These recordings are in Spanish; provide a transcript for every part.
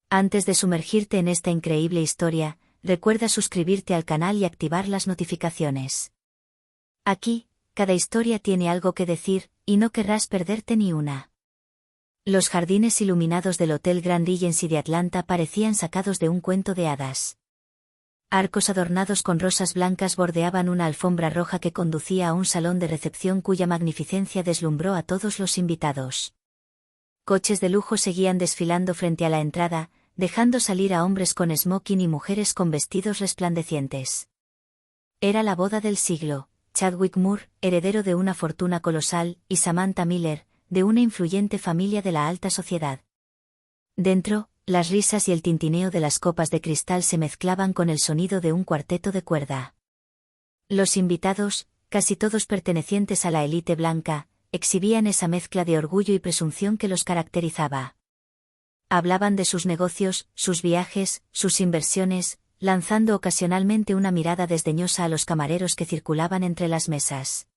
Antes de sumergirte en esta increíble historia, recuerda suscribirte al canal y activar las notificaciones. Aquí, cada historia tiene algo que decir, y no querrás perderte ni una. Los jardines iluminados del Hotel Grand Regency de Atlanta parecían sacados de un cuento de hadas. Arcos adornados con rosas blancas bordeaban una alfombra roja que conducía a un salón de recepción cuya magnificencia deslumbró a todos los invitados. Coches de lujo seguían desfilando frente a la entrada, dejando salir a hombres con smoking y mujeres con vestidos resplandecientes. Era la boda del siglo. Chadwick Moore, heredero de una fortuna colosal, y Samantha Miller, de una influyente familia de la alta sociedad. Dentro, las risas y el tintineo de las copas de cristal se mezclaban con el sonido de un cuarteto de cuerda. Los invitados, casi todos pertenecientes a la élite blanca, exhibían esa mezcla de orgullo y presunción que los caracterizaba. Hablaban de sus negocios, sus viajes, sus inversiones, lanzando ocasionalmente una mirada desdeñosa a los camareros que circulaban entre las mesas.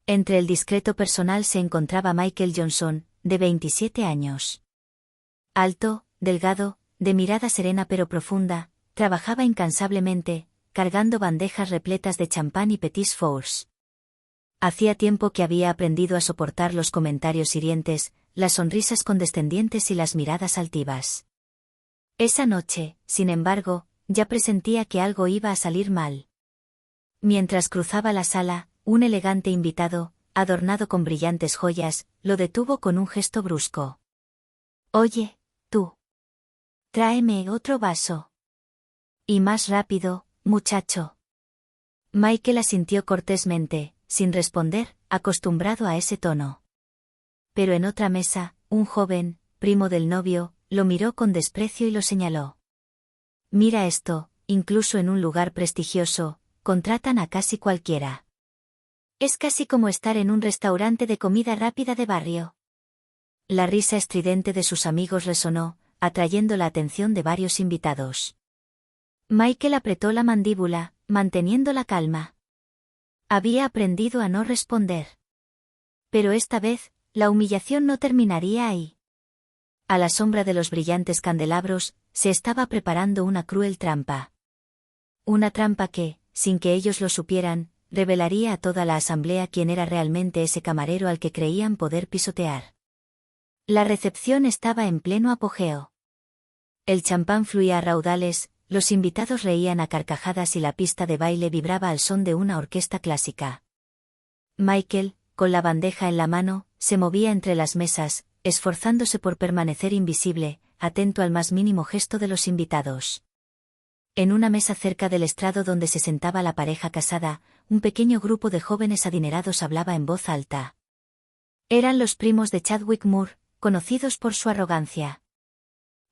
Entre el discreto personal se encontraba Michael Johnson, de 27 años. Alto, delgado, de mirada serena pero profunda, trabajaba incansablemente, cargando bandejas repletas de champán y petits fours. Hacía tiempo que había aprendido a soportar los comentarios hirientes, las sonrisas condescendientes y las miradas altivas. Esa noche, sin embargo, ya presentía que algo iba a salir mal. Mientras cruzaba la sala, un elegante invitado, adornado con brillantes joyas, lo detuvo con un gesto brusco. «Oye, tú. Tráeme otro vaso. Y más rápido, muchacho». Michael asintió cortésmente, sin responder, acostumbrado a ese tono. Pero en otra mesa, un joven, primo del novio, lo miró con desprecio y lo señaló. «Mira esto, incluso en un lugar prestigioso, contratan a casi cualquiera. Es casi como estar en un restaurante de comida rápida de barrio». La risa estridente de sus amigos resonó, atrayendo la atención de varios invitados. Michael apretó la mandíbula, manteniendo la calma. Había aprendido a no responder. Pero esta vez, la humillación no terminaría ahí. A la sombra de los brillantes candelabros, se estaba preparando una cruel trampa. Una trampa que, sin que ellos lo supieran, revelaría a toda la asamblea quién era realmente ese camarero al que creían poder pisotear. La recepción estaba en pleno apogeo. El champán fluía a raudales, los invitados reían a carcajadas y la pista de baile vibraba al son de una orquesta clásica. Michael, con la bandeja en la mano, se movía entre las mesas, esforzándose por permanecer invisible, atento al más mínimo gesto de los invitados. En una mesa cerca del estrado donde se sentaba la pareja casada, un pequeño grupo de jóvenes adinerados hablaba en voz alta. Eran los primos de Chadwick Moore, conocidos por su arrogancia.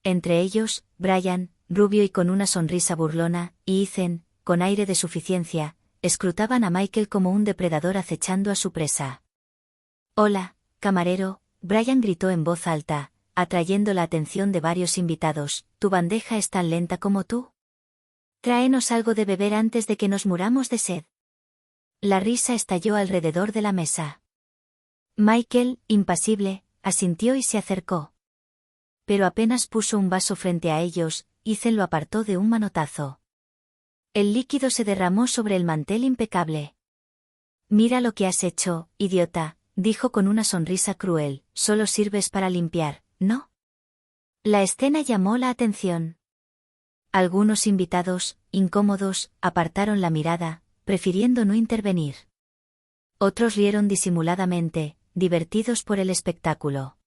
Entre ellos, Brian, rubio y con una sonrisa burlona, y Ethan, con aire de suficiencia, escrutaban a Michael como un depredador acechando a su presa. «Hola, camarero», Brian gritó en voz alta, atrayendo la atención de varios invitados, «¿tu bandeja es tan lenta como tú? Tráenos algo de beber antes de que nos muramos de sed». La risa estalló alrededor de la mesa. Michael, impasible, asintió y se acercó. Pero apenas puso un vaso frente a ellos, Ethan lo apartó de un manotazo. El líquido se derramó sobre el mantel impecable. «Mira lo que has hecho, idiota», dijo con una sonrisa cruel, «solo sirves para limpiar, ¿no?». La escena llamó la atención. Algunos invitados, incómodos, apartaron la mirada, prefiriendo no intervenir. Otros rieron disimuladamente, divertidos por el espectáculo.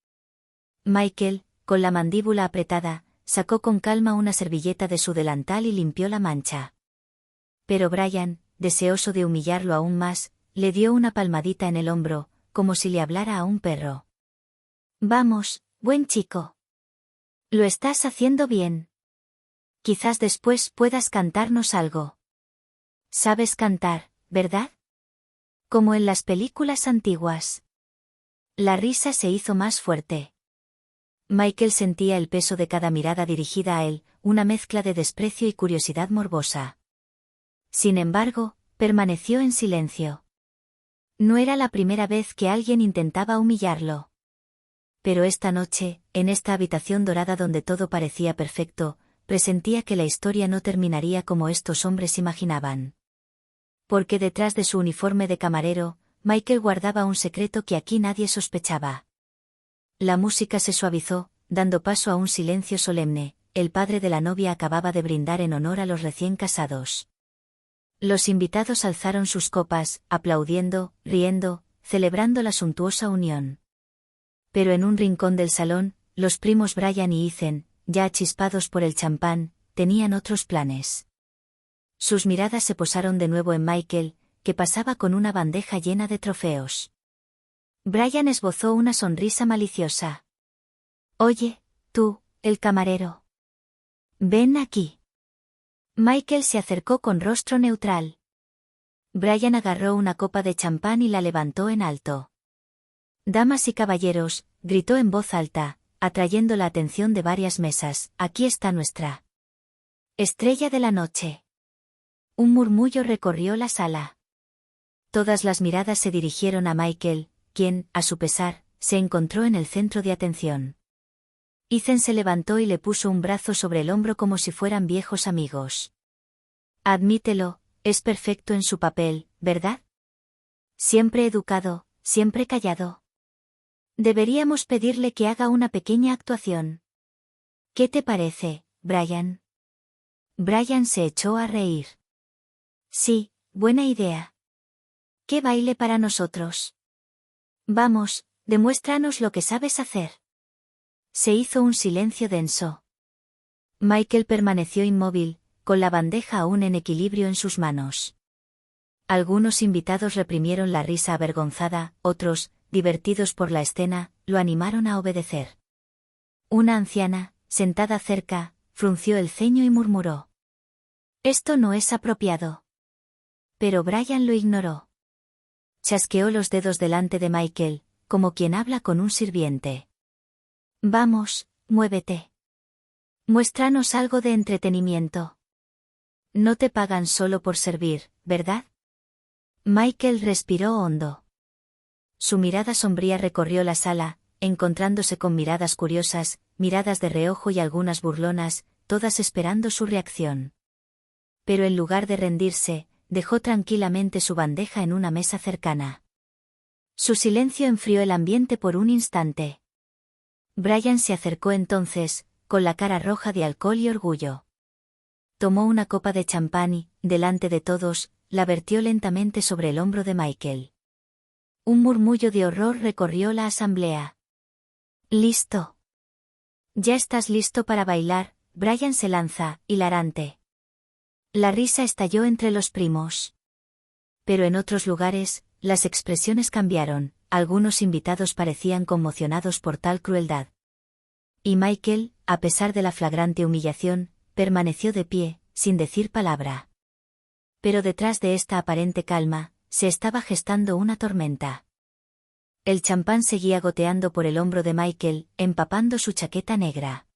Michael, con la mandíbula apretada, sacó con calma una servilleta de su delantal y limpió la mancha. Pero Brian, deseoso de humillarlo aún más, le dio una palmadita en el hombro, como si le hablara a un perro. «Vamos, buen chico. Lo estás haciendo bien. Quizás después puedas cantarnos algo. Sabes cantar, ¿verdad? Como en las películas antiguas». La risa se hizo más fuerte. Michael sentía el peso de cada mirada dirigida a él, una mezcla de desprecio y curiosidad morbosa. Sin embargo, permaneció en silencio. No era la primera vez que alguien intentaba humillarlo. Pero esta noche, en esta habitación dorada donde todo parecía perfecto, presentía que la historia no terminaría como estos hombres imaginaban. Porque detrás de su uniforme de camarero, Michael guardaba un secreto que aquí nadie sospechaba. La música se suavizó, dando paso a un silencio solemne. El padre de la novia acababa de brindar en honor a los recién casados. Los invitados alzaron sus copas, aplaudiendo, riendo, celebrando la suntuosa unión. Pero en un rincón del salón, los primos Brian y Ethan, ya achispados por el champán, tenían otros planes. Sus miradas se posaron de nuevo en Michael, que pasaba con una bandeja llena de trofeos. Brian esbozó una sonrisa maliciosa. «Oye, tú, el camarero. Ven aquí». Michael se acercó con rostro neutral. Brian agarró una copa de champán y la levantó en alto. «Damas y caballeros», gritó en voz alta, atrayendo la atención de varias mesas, «aquí está nuestra estrella de la noche». Un murmullo recorrió la sala. Todas las miradas se dirigieron a Michael, quien, a su pesar, se encontró en el centro de atención. Ethan se levantó y le puso un brazo sobre el hombro como si fueran viejos amigos. «Admítelo, es perfecto en su papel, ¿verdad? Siempre educado, siempre callado. Deberíamos pedirle que haga una pequeña actuación. ¿Qué te parece, Brian?» Brian se echó a reír. «Sí, buena idea. ¿Qué baile para nosotros? Vamos, demuéstranos lo que sabes hacer». Se hizo un silencio denso. Michael permaneció inmóvil, con la bandeja aún en equilibrio en sus manos. Algunos invitados reprimieron la risa avergonzada, otros, divertidos por la escena, lo animaron a obedecer. Una anciana, sentada cerca, frunció el ceño y murmuró: «Esto no es apropiado». Pero Brian lo ignoró. Chasqueó los dedos delante de Michael, como quien habla con un sirviente. «Vamos, muévete. Muéstranos algo de entretenimiento. No te pagan solo por servir, ¿verdad?» Michael respiró hondo. Su mirada sombría recorrió la sala, encontrándose con miradas curiosas, miradas de reojo y algunas burlonas, todas esperando su reacción. Pero en lugar de rendirse, dejó tranquilamente su bandeja en una mesa cercana. Su silencio enfrió el ambiente por un instante. Brian se acercó entonces, con la cara roja de alcohol y orgullo. Tomó una copa de champán y, delante de todos, la vertió lentamente sobre el hombro de Michael. Un murmullo de horror recorrió la asamblea. «¿Listo? Ya estás listo para bailar», Brian se lanza, hilarante. La risa estalló entre los primos. Pero en otros lugares, las expresiones cambiaron, algunos invitados parecían conmocionados por tal crueldad. Y Michael, a pesar de la flagrante humillación, permaneció de pie, sin decir palabra. Pero detrás de esta aparente calma, se estaba gestando una tormenta. El champán seguía goteando por el hombro de Michael, empapando su chaqueta negra.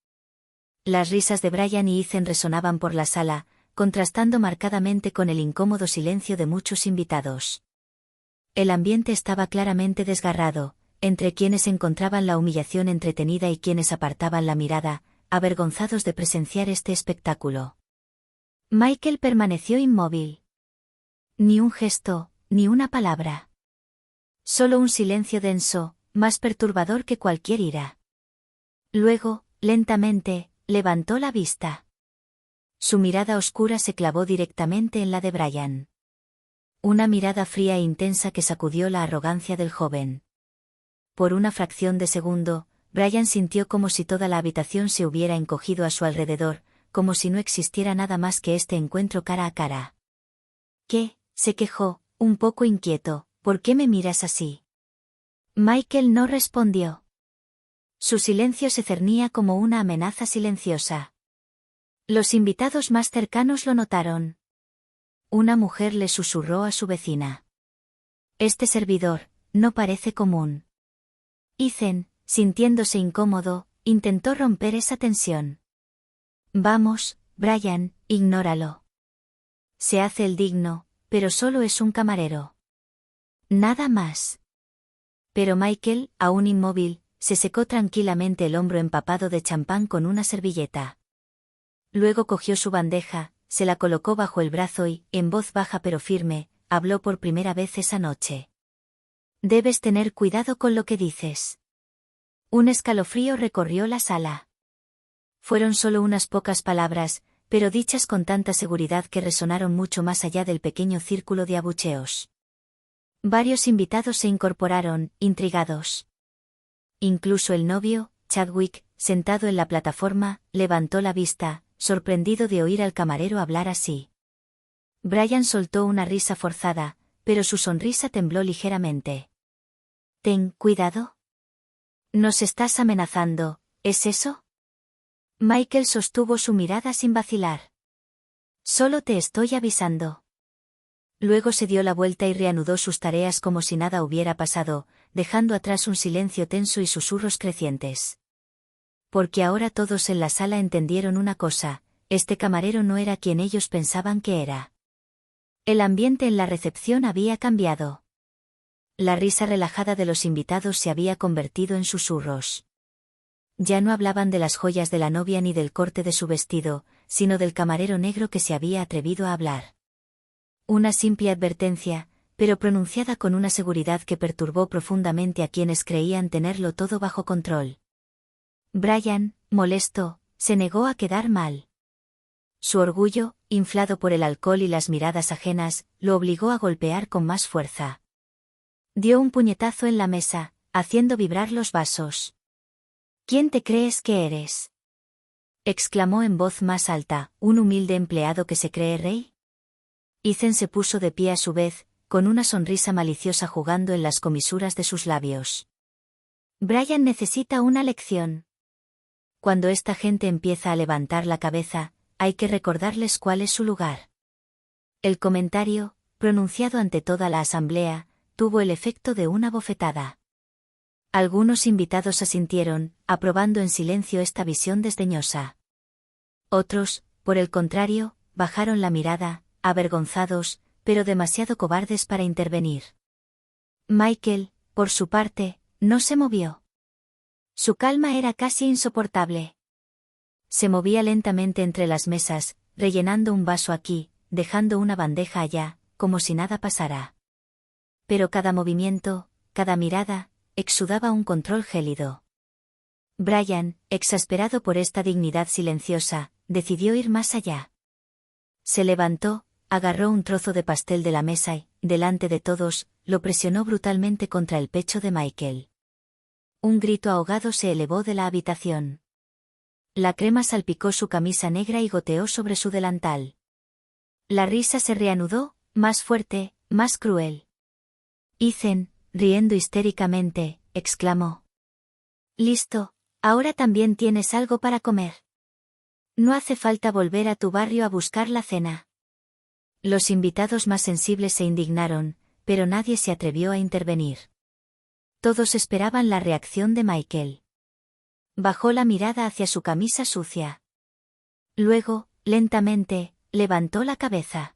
Las risas de Brian y Ethan resonaban por la sala, contrastando marcadamente con el incómodo silencio de muchos invitados. El ambiente estaba claramente desgarrado, entre quienes encontraban la humillación entretenida y quienes apartaban la mirada, avergonzados de presenciar este espectáculo. Michael permaneció inmóvil. Ni un gesto, ni una palabra. Solo un silencio denso, más perturbador que cualquier ira. Luego, lentamente, levantó la vista. Su mirada oscura se clavó directamente en la de Brian. Una mirada fría e intensa que sacudió la arrogancia del joven. Por una fracción de segundo, Brian sintió como si toda la habitación se hubiera encogido a su alrededor, como si no existiera nada más que este encuentro cara a cara. «¿Qué?», se quejó, un poco inquieto, «¿por qué me miras así?». Michael no respondió. Su silencio se cernía como una amenaza silenciosa. Los invitados más cercanos lo notaron. Una mujer le susurró a su vecina: «Este servidor, no parece común». Ethan, sintiéndose incómodo, intentó romper esa tensión. «Vamos, Brian, ignóralo. Se hace el digno, pero solo es un camarero. Nada más». Pero Michael, aún inmóvil, se secó tranquilamente el hombro empapado de champán con una servilleta. Luego cogió su bandeja, se la colocó bajo el brazo y, en voz baja pero firme, habló por primera vez esa noche. Debes tener cuidado con lo que dices. Un escalofrío recorrió la sala. Fueron solo unas pocas palabras, pero dichas con tanta seguridad que resonaron mucho más allá del pequeño círculo de abucheos. Varios invitados se incorporaron, intrigados. Incluso el novio, Chadwick, sentado en la plataforma, levantó la vista, sorprendido de oír al camarero hablar así. Brian soltó una risa forzada, pero su sonrisa tembló ligeramente. Ten cuidado. Nos estás amenazando, ¿es eso? Michael sostuvo su mirada sin vacilar. Solo te estoy avisando. Luego se dio la vuelta y reanudó sus tareas como si nada hubiera pasado, dejando atrás un silencio tenso y susurros crecientes. Porque ahora todos en la sala entendieron una cosa, este camarero no era quien ellos pensaban que era. El ambiente en la recepción había cambiado. La risa relajada de los invitados se había convertido en susurros. Ya no hablaban de las joyas de la novia ni del corte de su vestido, sino del camarero negro que se había atrevido a hablar. Una simple advertencia, pero pronunciada con una seguridad que perturbó profundamente a quienes creían tenerlo todo bajo control. Brian, molesto, se negó a quedar mal. Su orgullo, inflado por el alcohol y las miradas ajenas, lo obligó a golpear con más fuerza. Dio un puñetazo en la mesa, haciendo vibrar los vasos. ¿Quién te crees que eres?, exclamó en voz más alta, ¿un humilde empleado que se cree rey? Ethan se puso de pie a su vez, con una sonrisa maliciosa jugando en las comisuras de sus labios. Brian necesita una lección. Cuando esta gente empieza a levantar la cabeza, hay que recordarles cuál es su lugar. El comentario, pronunciado ante toda la asamblea, tuvo el efecto de una bofetada. Algunos invitados asintieron, aprobando en silencio esta visión desdeñosa. Otros, por el contrario, bajaron la mirada, avergonzados, pero demasiado cobardes para intervenir. Michael, por su parte, no se movió. Su calma era casi insoportable. Se movía lentamente entre las mesas, rellenando un vaso aquí, dejando una bandeja allá, como si nada pasara. Pero cada movimiento, cada mirada, exudaba un control gélido. Brian, exasperado por esta dignidad silenciosa, decidió ir más allá. Se levantó, agarró un trozo de pastel de la mesa y, delante de todos, lo presionó brutalmente contra el pecho de Michael. Un grito ahogado se elevó de la habitación. La crema salpicó su camisa negra y goteó sobre su delantal. La risa se reanudó, más fuerte, más cruel. Ethan, riendo histéricamente, exclamó. Listo, ahora también tienes algo para comer. No hace falta volver a tu barrio a buscar la cena. Los invitados más sensibles se indignaron, pero nadie se atrevió a intervenir. Todos esperaban la reacción de Michael. Bajó la mirada hacia su camisa sucia. Luego, lentamente, levantó la cabeza.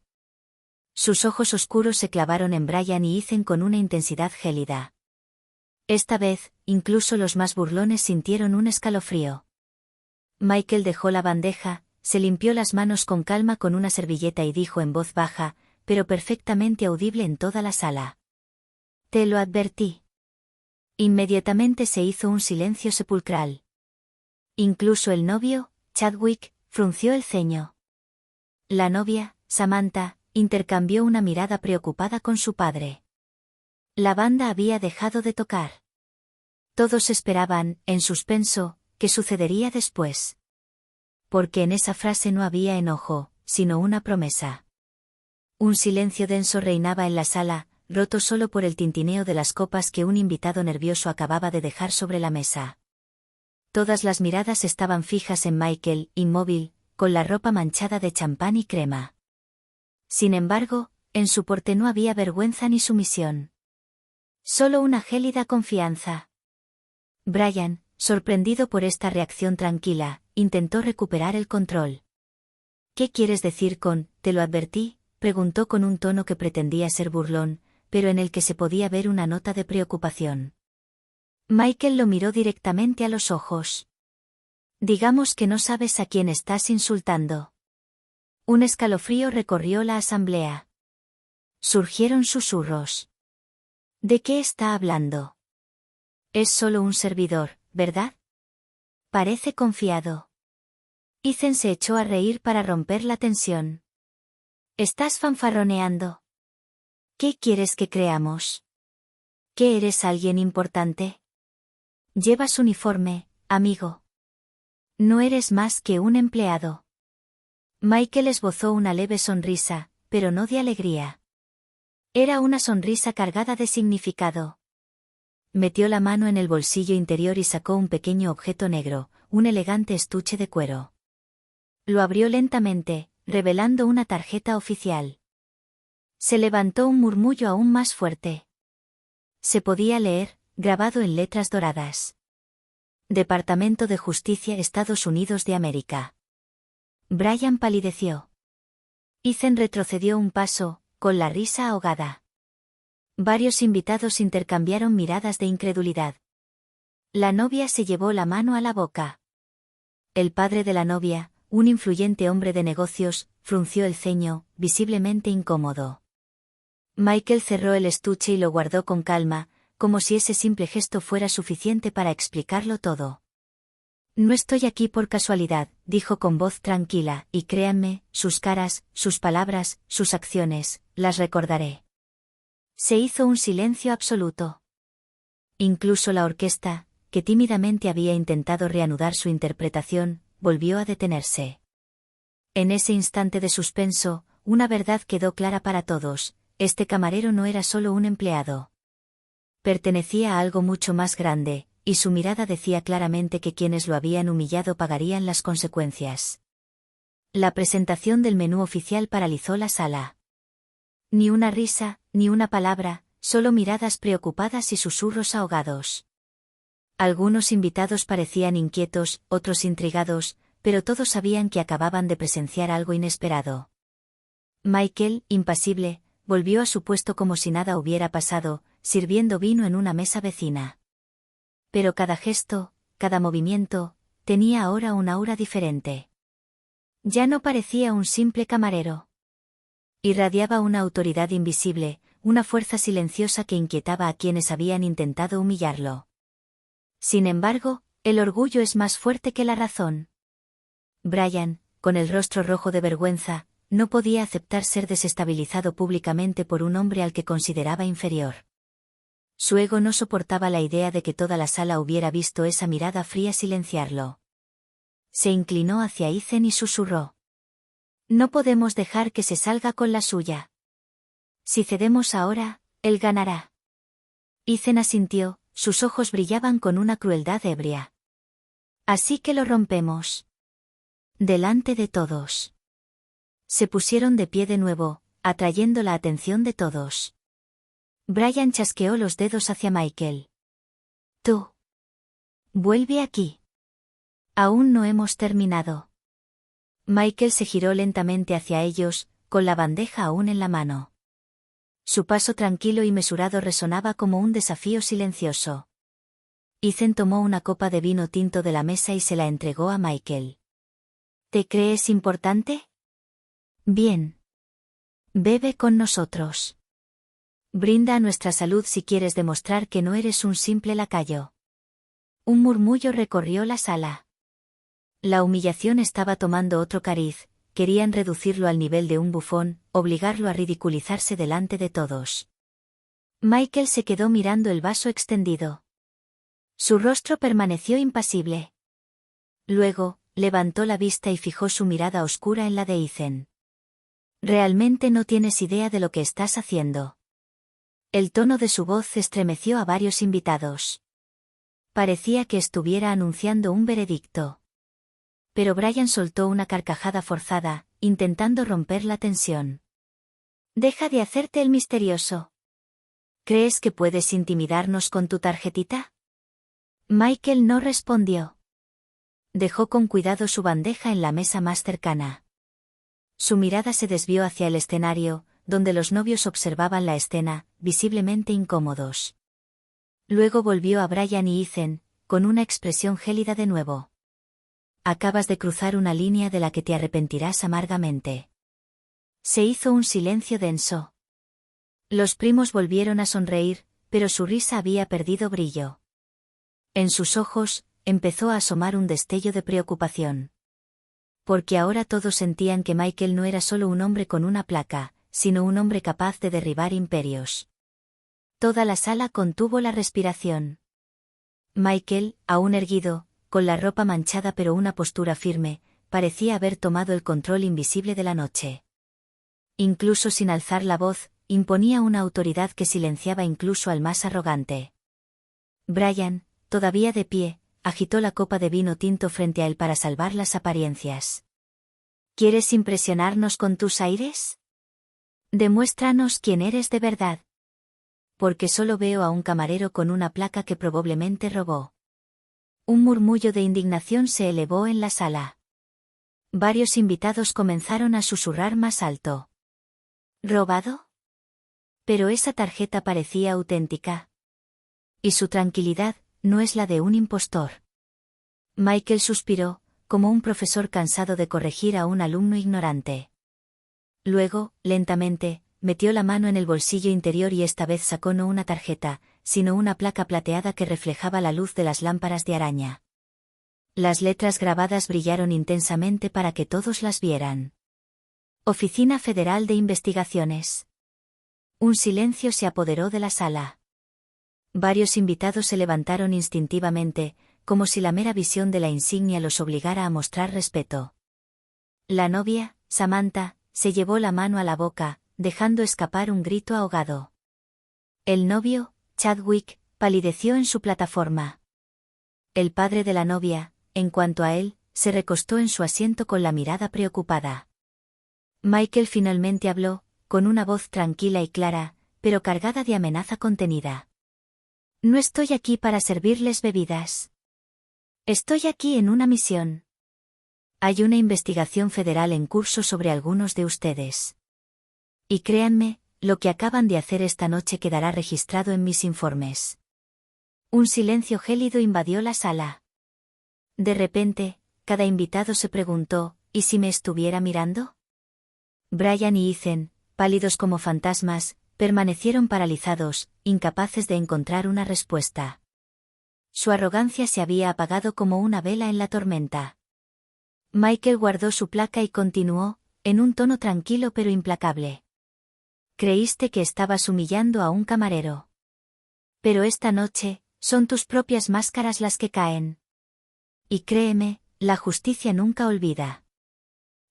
Sus ojos oscuros se clavaron en Brian y Ethan con una intensidad gélida. Esta vez, incluso los más burlones sintieron un escalofrío. Michael dejó la bandeja, se limpió las manos con calma con una servilleta y dijo en voz baja, pero perfectamente audible en toda la sala. Te lo advertí. Inmediatamente se hizo un silencio sepulcral. Incluso el novio, Chadwick, frunció el ceño. La novia, Samantha, intercambió una mirada preocupada con su padre. La banda había dejado de tocar. Todos esperaban, en suspenso, qué sucedería después. Porque en esa frase no había enojo, sino una promesa. Un silencio denso reinaba en la sala, roto solo por el tintineo de las copas que un invitado nervioso acababa de dejar sobre la mesa. Todas las miradas estaban fijas en Michael, inmóvil, con la ropa manchada de champán y crema. Sin embargo, en su porte no había vergüenza ni sumisión. Solo una gélida confianza. Brian, sorprendido por esta reacción tranquila, intentó recuperar el control. ¿Qué quieres decir con, te lo advertí?, preguntó con un tono que pretendía ser burlón, pero en el que se podía ver una nota de preocupación. Michael lo miró directamente a los ojos. Digamos que no sabes a quién estás insultando. Un escalofrío recorrió la asamblea. Surgieron susurros. ¿De qué está hablando? Es solo un servidor, ¿verdad? Parece confiado. Ethan se echó a reír para romper la tensión. ¿Estás fanfarroneando? ¿Qué quieres que creamos? ¿Que eres alguien importante? Llevas uniforme, amigo. No eres más que un empleado. Michael esbozó una leve sonrisa, pero no de alegría. Era una sonrisa cargada de significado. Metió la mano en el bolsillo interior y sacó un pequeño objeto negro, un elegante estuche de cuero. Lo abrió lentamente, revelando una tarjeta oficial. Se levantó un murmullo aún más fuerte. Se podía leer, grabado en letras doradas. Departamento de Justicia, Estados Unidos de América. Brian palideció. Ethan retrocedió un paso, con la risa ahogada. Varios invitados intercambiaron miradas de incredulidad. La novia se llevó la mano a la boca. El padre de la novia, un influyente hombre de negocios, frunció el ceño, visiblemente incómodo. Michael cerró el estuche y lo guardó con calma, como si ese simple gesto fuera suficiente para explicarlo todo. No estoy aquí por casualidad, dijo con voz tranquila, y créanme, sus caras, sus palabras, sus acciones, las recordaré. Se hizo un silencio absoluto. Incluso la orquesta, que tímidamente había intentado reanudar su interpretación, volvió a detenerse. En ese instante de suspenso, una verdad quedó clara para todos: este camarero no era solo un empleado. Pertenecía a algo mucho más grande, y su mirada decía claramente que quienes lo habían humillado pagarían las consecuencias. La presentación del menú oficial paralizó la sala. Ni una risa, ni una palabra, solo miradas preocupadas y susurros ahogados. Algunos invitados parecían inquietos, otros intrigados, pero todos sabían que acababan de presenciar algo inesperado. Michael, impasible, volvió a su puesto como si nada hubiera pasado, sirviendo vino en una mesa vecina. Pero cada gesto, cada movimiento, tenía ahora un aura diferente. Ya no parecía un simple camarero. Irradiaba una autoridad invisible, una fuerza silenciosa que inquietaba a quienes habían intentado humillarlo. Sin embargo, el orgullo es más fuerte que la razón. Brian, con el rostro rojo de vergüenza, no podía aceptar ser desestabilizado públicamente por un hombre al que consideraba inferior. Su ego no soportaba la idea de que toda la sala hubiera visto esa mirada fría silenciarlo. Se inclinó hacia Ethan y susurró: No podemos dejar que se salga con la suya. Si cedemos ahora, él ganará. Ethan asintió, sus ojos brillaban con una crueldad ebria. Así que lo rompemos. Delante de todos. Se pusieron de pie de nuevo, atrayendo la atención de todos. Brian chasqueó los dedos hacia Michael. Tú. Vuelve aquí. Aún no hemos terminado. Michael se giró lentamente hacia ellos, con la bandeja aún en la mano. Su paso tranquilo y mesurado resonaba como un desafío silencioso. Ethan tomó una copa de vino tinto de la mesa y se la entregó a Michael. ¿Te crees importante? Bien. Bebe con nosotros. Brinda a nuestra salud si quieres demostrar que no eres un simple lacayo. Un murmullo recorrió la sala. La humillación estaba tomando otro cariz, querían reducirlo al nivel de un bufón, obligarlo a ridiculizarse delante de todos. Michael se quedó mirando el vaso extendido. Su rostro permaneció impasible. Luego, levantó la vista y fijó su mirada oscura en la de Ethan. Realmente no tienes idea de lo que estás haciendo. El tono de su voz estremeció a varios invitados. Parecía que estuviera anunciando un veredicto. Pero Brian soltó una carcajada forzada, intentando romper la tensión. Deja de hacerte el misterioso. ¿Crees que puedes intimidarnos con tu tarjetita? Michael no respondió. Dejó con cuidado su bandeja en la mesa más cercana. Su mirada se desvió hacia el escenario, donde los novios observaban la escena, visiblemente incómodos. Luego volvió a Brian y Ethan, con una expresión gélida de nuevo. Acabas de cruzar una línea de la que te arrepentirás amargamente. Se hizo un silencio denso. Los primos volvieron a sonreír, pero su risa había perdido brillo. En sus ojos, empezó a asomar un destello de preocupación. Porque ahora todos sentían que Michael no era solo un hombre con una placa, sino un hombre capaz de derribar imperios. Toda la sala contuvo la respiración. Michael, aún erguido, con la ropa manchada pero una postura firme, parecía haber tomado el control invisible de la noche. Incluso sin alzar la voz, imponía una autoridad que silenciaba incluso al más arrogante. Brian, todavía de pie, agitó la copa de vino tinto frente a él para salvar las apariencias. ¿Quieres impresionarnos con tus aires? Demuéstranos quién eres de verdad. Porque solo veo a un camarero con una placa que probablemente robó. Un murmullo de indignación se elevó en la sala. Varios invitados comenzaron a susurrar más alto. ¿Robado? Pero esa tarjeta parecía auténtica. Y su tranquilidad no es la de un impostor. Michael suspiró, como un profesor cansado de corregir a un alumno ignorante. Luego, lentamente, metió la mano en el bolsillo interior y esta vez sacó no una tarjeta, sino una placa plateada que reflejaba la luz de las lámparas de araña. Las letras grabadas brillaron intensamente para que todos las vieran. Oficina Federal de Investigaciones. Un silencio se apoderó de la sala. Varios invitados se levantaron instintivamente, como si la mera visión de la insignia los obligara a mostrar respeto. La novia, Samantha, se llevó la mano a la boca, dejando escapar un grito ahogado. El novio, Chadwick, palideció en su plataforma. El padre de la novia, en cuanto a él, se recostó en su asiento con la mirada preocupada. Michael finalmente habló, con una voz tranquila y clara, pero cargada de amenaza contenida. No estoy aquí para servirles bebidas. Estoy aquí en una misión. Hay una investigación federal en curso sobre algunos de ustedes. Y créanme, lo que acaban de hacer esta noche quedará registrado en mis informes. Un silencio gélido invadió la sala. De repente, cada invitado se preguntó, ¿y si me estuviera mirando? Brian y Ethan, pálidos como fantasmas, permanecieron paralizados, incapaces de encontrar una respuesta. Su arrogancia se había apagado como una vela en la tormenta. Michael guardó su placa y continuó, en un tono tranquilo pero implacable. Creíste que estabas humillando a un camarero. Pero esta noche, son tus propias máscaras las que caen. Y créeme, la justicia nunca olvida.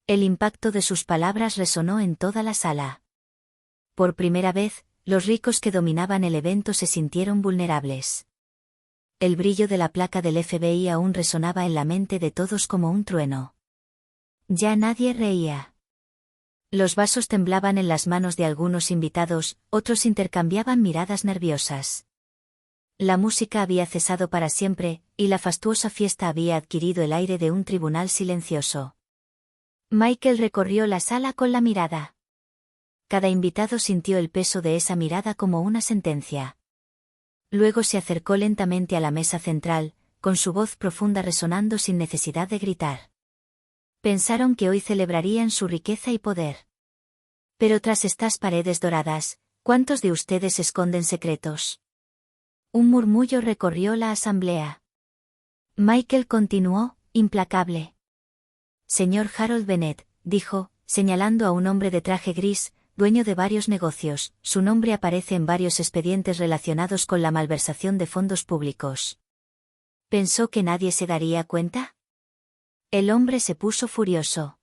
El impacto de sus palabras resonó en toda la sala. Por primera vez, los ricos que dominaban el evento se sintieron vulnerables. El brillo de la placa del FBI aún resonaba en la mente de todos como un trueno. Ya nadie reía. Los vasos temblaban en las manos de algunos invitados, otros intercambiaban miradas nerviosas. La música había cesado para siempre, y la fastuosa fiesta había adquirido el aire de un tribunal silencioso. Michael recorrió la sala con la mirada. Cada invitado sintió el peso de esa mirada como una sentencia. Luego se acercó lentamente a la mesa central, con su voz profunda resonando sin necesidad de gritar. Pensaron que hoy celebrarían su riqueza y poder. Pero tras estas paredes doradas, ¿cuántos de ustedes esconden secretos? Un murmullo recorrió la asamblea. Michael continuó, implacable. Señor Harold Bennett, dijo, señalando a un hombre de traje gris, dueño de varios negocios, su nombre aparece en varios expedientes relacionados con la malversación de fondos públicos. ¿Pensó que nadie se daría cuenta? El hombre se puso furioso.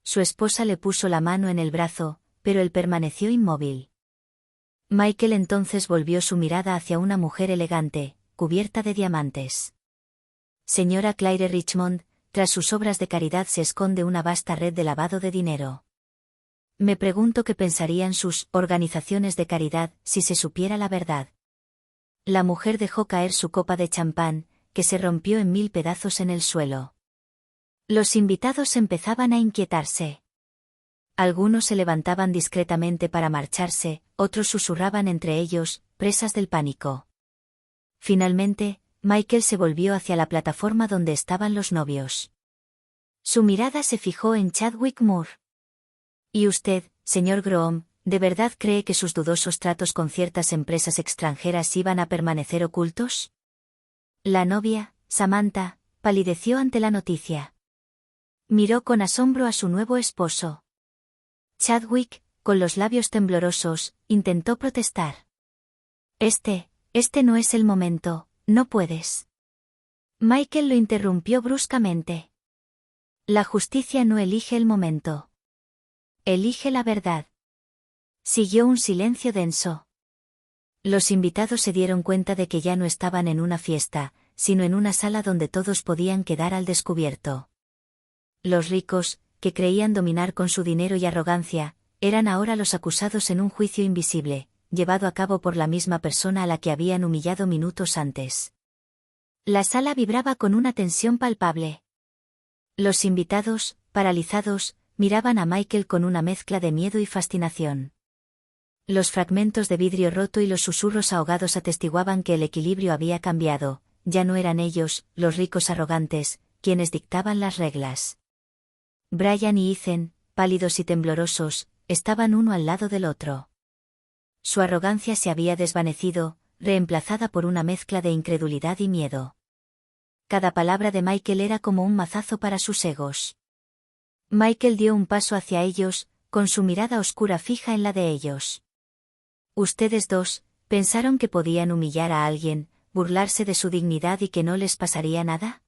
Su esposa le puso la mano en el brazo, pero él permaneció inmóvil. Michael entonces volvió su mirada hacia una mujer elegante, cubierta de diamantes. Señora Claire Richmond, tras sus obras de caridad se esconde una vasta red de lavado de dinero. Me pregunto qué pensarían sus organizaciones de caridad si se supiera la verdad. La mujer dejó caer su copa de champán, que se rompió en 1000 pedazos en el suelo. Los invitados empezaban a inquietarse. Algunos se levantaban discretamente para marcharse, otros susurraban entre ellos, presas del pánico. Finalmente, Michael se volvió hacia la plataforma donde estaban los novios. Su mirada se fijó en Chadwick Moore. ¿Y usted, señor Groom, de verdad cree que sus dudosos tratos con ciertas empresas extranjeras iban a permanecer ocultos? La novia, Samantha, palideció ante la noticia. Miró con asombro a su nuevo esposo. Chadwick, con los labios temblorosos, intentó protestar. Este no es el momento, no puedes. Michael lo interrumpió bruscamente. La justicia no elige el momento. Elige la verdad. Siguió un silencio denso. Los invitados se dieron cuenta de que ya no estaban en una fiesta, sino en una sala donde todos podían quedar al descubierto. Los ricos, que creían dominar con su dinero y arrogancia, eran ahora los acusados en un juicio invisible, llevado a cabo por la misma persona a la que habían humillado minutos antes. La sala vibraba con una tensión palpable. Los invitados, paralizados, miraban a Michael con una mezcla de miedo y fascinación. Los fragmentos de vidrio roto y los susurros ahogados atestiguaban que el equilibrio había cambiado, ya no eran ellos, los ricos arrogantes, quienes dictaban las reglas. Brian y Ethan, pálidos y temblorosos, estaban uno al lado del otro. Su arrogancia se había desvanecido, reemplazada por una mezcla de incredulidad y miedo. Cada palabra de Michael era como un mazazo para sus egos. Michael dio un paso hacia ellos, con su mirada oscura fija en la de ellos. Ustedes dos, ¿pensaron que podían humillar a alguien, burlarse de su dignidad y que no les pasaría nada?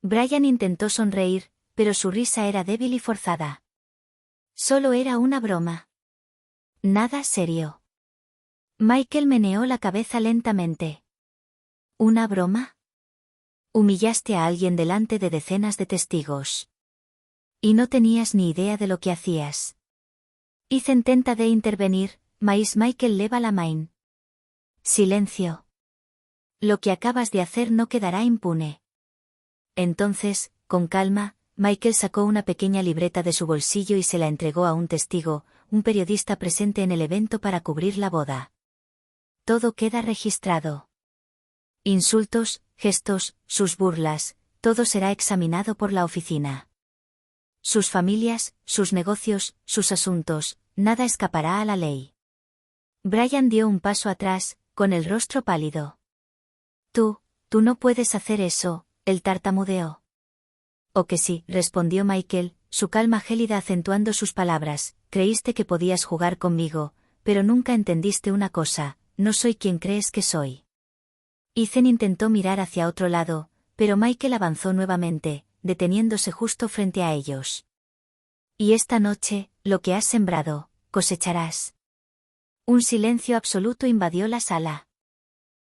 Brian intentó sonreír, pero su risa era débil y forzada. Solo era una broma. Nada serio. Michael meneó la cabeza lentamente. ¿Una broma? Humillaste a alguien delante de decenas de testigos. Y no tenías ni idea de lo que hacías. Ethan tenta de intervenir, Michael leva la mano. Silencio. Lo que acabas de hacer no quedará impune. Entonces, con calma, Michael sacó una pequeña libreta de su bolsillo y se la entregó a un testigo, un periodista presente en el evento para cubrir la boda. Todo queda registrado. Insultos, gestos, sus burlas, todo será examinado por la oficina. Sus familias, sus negocios, sus asuntos, nada escapará a la ley. Brian dio un paso atrás, con el rostro pálido. Tú no puedes hacer eso, él tartamudeó. «Oh que sí», respondió Michael, su calma gélida acentuando sus palabras, «creíste que podías jugar conmigo, pero nunca entendiste una cosa, no soy quien crees que soy». Ethan intentó mirar hacia otro lado, pero Michael avanzó nuevamente, deteniéndose justo frente a ellos. «Y esta noche, lo que has sembrado, cosecharás». Un silencio absoluto invadió la sala.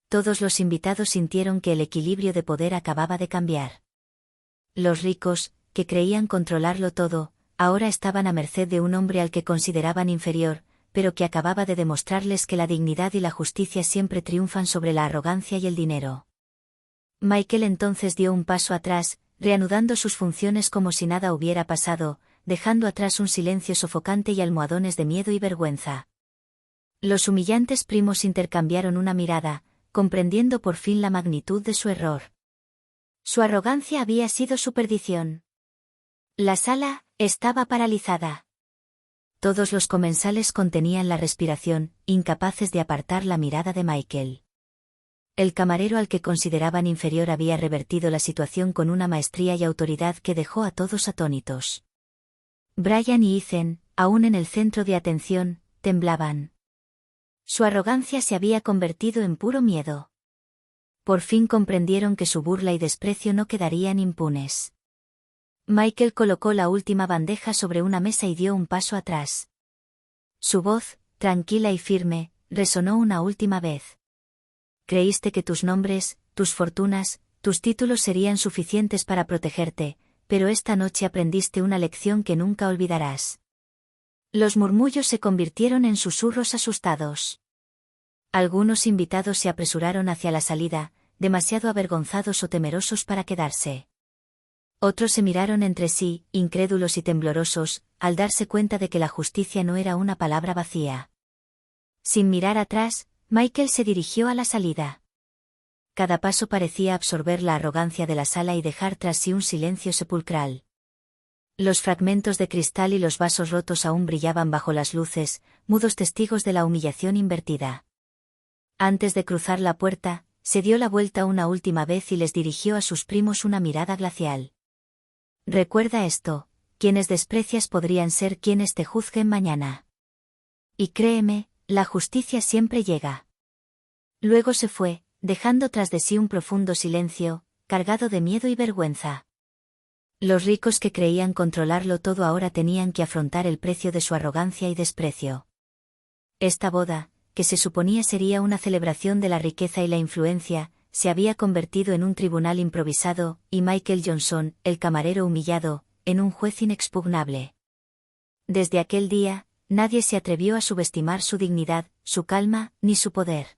Todos los invitados sintieron que el equilibrio de poder acababa de cambiar. Los ricos, que creían controlarlo todo, ahora estaban a merced de un hombre al que consideraban inferior, pero que acababa de demostrarles que la dignidad y la justicia siempre triunfan sobre la arrogancia y el dinero. Michael entonces dio un paso atrás, reanudando sus funciones como si nada hubiera pasado, dejando atrás un silencio sofocante y almohadones de miedo y vergüenza. Los humillantes primos intercambiaron una mirada, comprendiendo por fin la magnitud de su error. Su arrogancia había sido su perdición. La sala estaba paralizada. Todos los comensales contenían la respiración, incapaces de apartar la mirada de Michael. El camarero al que consideraban inferior había revertido la situación con una maestría y autoridad que dejó a todos atónitos. Brian y Ethan, aún en el centro de atención, temblaban. Su arrogancia se había convertido en puro miedo. Por fin comprendieron que su burla y desprecio no quedarían impunes. Michael colocó la última bandeja sobre una mesa y dio un paso atrás. Su voz, tranquila y firme, resonó una última vez. Creíste que tus nombres, tus fortunas, tus títulos serían suficientes para protegerte, pero esta noche aprendiste una lección que nunca olvidarás. Los murmullos se convirtieron en susurros asustados. Algunos invitados se apresuraron hacia la salida, demasiado avergonzados o temerosos para quedarse. Otros se miraron entre sí, incrédulos y temblorosos, al darse cuenta de que la justicia no era una palabra vacía. Sin mirar atrás, Michael se dirigió a la salida. cada paso parecía absorber la arrogancia de la sala y dejar tras sí un silencio sepulcral. Los fragmentos de cristal y los vasos rotos aún brillaban bajo las luces, mudos testigos de la humillación invertida. Antes de cruzar la puerta, se dio la vuelta una última vez y les dirigió a sus primos una mirada glacial. Recuerda esto, quienes desprecias podrían ser quienes te juzguen mañana. Y créeme, la justicia siempre llega. Luego se fue, dejando tras de sí un profundo silencio, cargado de miedo y vergüenza. Los ricos que creían controlarlo todo ahora tenían que afrontar el precio de su arrogancia y desprecio. Esta boda, que se suponía sería una celebración de la riqueza y la influencia, se había convertido en un tribunal improvisado, y Michael Johnson, el camarero humillado, en un juez inexpugnable. Desde aquel día, nadie se atrevió a subestimar su dignidad, su calma, ni su poder.